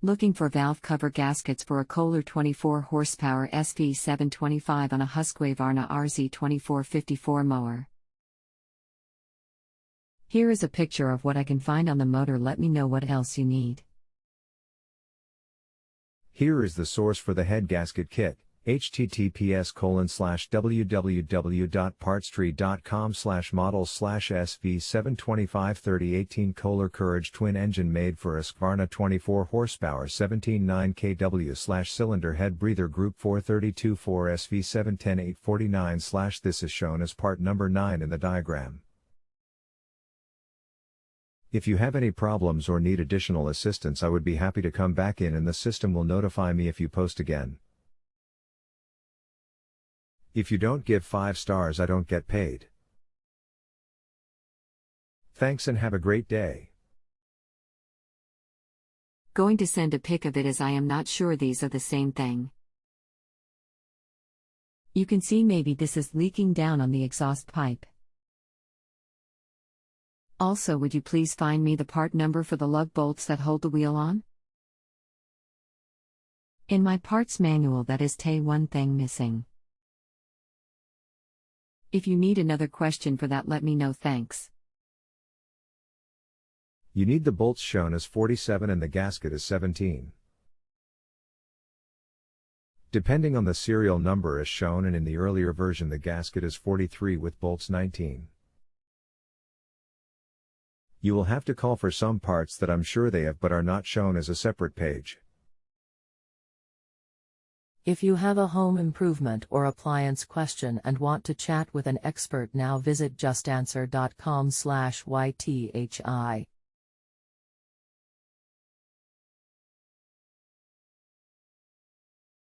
Looking for valve cover gaskets for a Kohler 24 horsepower sv725 on a husquavarna RZ2454 mower. Here is a picture of what I can find on the motor. Let me know what else you need. Here is the source for the head gasket kit. https://www.partstreet.com/models/SV725 Kohler Courage twin engine made for a Husqvarna 24 horsepower 17.9 kW/cylinder head breather group 4324 SV710849/ This is shown as part number 9 in the diagram. If you have any problems or need additional assistance, I would be happy to come back in and the system will notify me if you post again. If you don't give 5 stars, I don't get paid. Thanks and have a great day. Going to send a pic of it as I am not sure these are the same thing. You can see maybe this is leaking down on the exhaust pipe. Also, would you please find me the part number for the lug bolts that hold the wheel on? In my parts manual that is one thing missing. If you need another question for that, let me know. Thanks. You need the bolts shown as 47 and the gasket as 17. Depending on the serial number as shown, and in the earlier version the gasket is 43 with bolts 19. You will have to call for some parts that I'm sure they have but are not shown as a separate page. If you have a home improvement or appliance question and want to chat with an expert now, visit JustAnswer.com/YTHI.